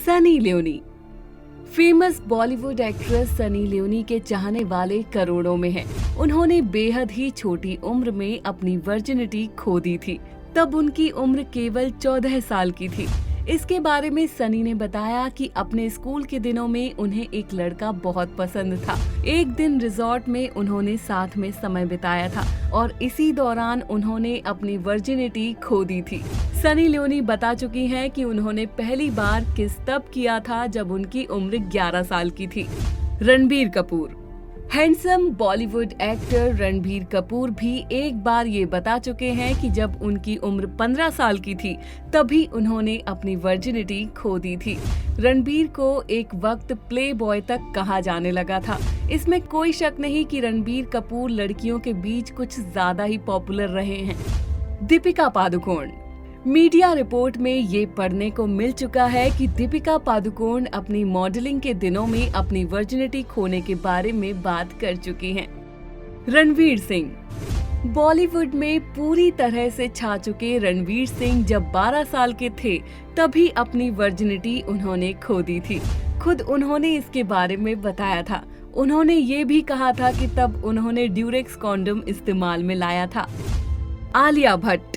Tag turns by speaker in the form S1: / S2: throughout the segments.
S1: Sunny Leone. Famous Bollywood actress Sunny Leone के चाहने वाले करोड़ों में हैं। उन्होंने बेहद ही छोटी उम्र में अपनी वर्जिनिटी खो दी थी। तब उनकी उम्र केवल 14 साल की थी। इसके बारे में सनी ने बताया कि अपने स्कूल के दिनों में उन्हें एक लड़का बहुत पसंद था। एक दिन रिजॉर्ट में उन्होंने साथ में समय बिताया था और इसी दौरान उन्होंने अपनी वर्जिनिटी खो दी थी। सनी लियोनी बता चुकी हैं कि उन्होंने पहली बार किस तब किया था जब उनकी उम्र 11 साल की थी। रणबीर कपूर। हैंडसम बॉलीवुड एक्टर रणबीर कपूर भी एक बार ये बता चुके हैं कि जब उनकी उम्र 15 साल की थी तभी उन्होंने अपनी वर्जिनिटी खो दी थी। रणबीर को एक वक्त प्ले बॉय तक कहा जाने लगा था। इसमें कोई शक नहीं कि रणबीर कपूर लड़कियों के बीच कुछ ज्यादा ही पॉपुलर रहे हैं। दीपिका पादुकोण। मीडिया रिपोर्ट में ये पढ़ने को मिल चुका है कि दीपिका पादुकोण अपनी मॉडलिंग के दिनों में अपनी वर्जिनिटी खोने के बारे में बात कर चुकी हैं। रणवीर सिंह। बॉलीवुड में पूरी तरह से छा चुके रणवीर सिंह जब 12 साल के थे तभी अपनी वर्जिनिटी उन्होंने खो दी थी। खुद उन्होंने इसके बारे में बताया था। उन्होंने ये भी कहा था कि तब उन्होंने ड्यूरेक्स कॉन्डोम इस्तेमाल में लाया था। आलिया भट्ट।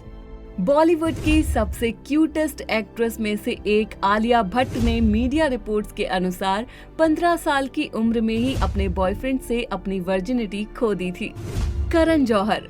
S1: बॉलीवुड की सबसे क्यूटेस्ट एक्ट्रेस में से एक आलिया भट्ट ने मीडिया रिपोर्ट्स के अनुसार 15 साल की उम्र में ही अपने बॉयफ्रेंड से अपनी वर्जिनिटी खो दी थी। करण जौहर।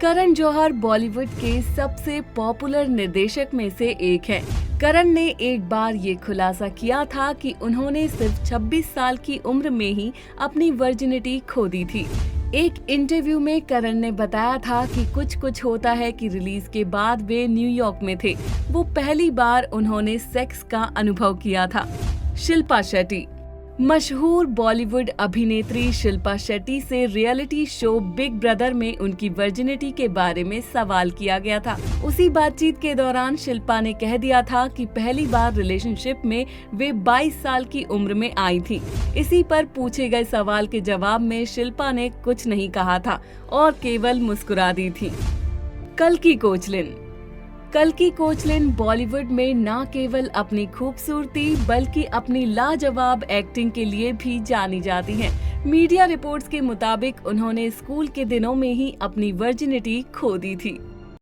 S1: करण जौहर बॉलीवुड के सबसे पॉपुलर निर्देशक में से एक हैं। करण ने एक बार ये खुलासा किया था कि उन्होंने सिर्फ 26 साल की उम्र में ही अपनी वर्जिनिटी खो दी थी। एक इंटरव्यू में करण ने बताया था कि कुछ होता है कि रिलीज के बाद वे न्यूयॉर्क में थे। वो पहली बार उन्होंने सेक्स का अनुभव किया था। शिल्पा शेट्टी। मशहूर बॉलीवुड अभिनेत्री शिल्पा शेट्टी से रियलिटी शो बिग ब्रदर में उनकी वर्जिनिटी के बारे में सवाल किया गया था। उसी बातचीत के दौरान शिल्पा ने कह दिया था कि पहली बार रिलेशनशिप में वे 22 साल की उम्र में आई थी। इसी पर पूछे गए सवाल के जवाब में शिल्पा ने कुछ नहीं कहा था और केवल मुस्कुरा दी थी। कल्की कोचलिन। कल्की कोचलिन बॉलीवुड में न केवल अपनी खूबसूरती बल्कि अपनी लाजवाब एक्टिंग के लिए भी जानी जाती हैं। मीडिया रिपोर्ट्स के मुताबिक उन्होंने स्कूल के दिनों में ही अपनी वर्जिनिटी खो दी थी।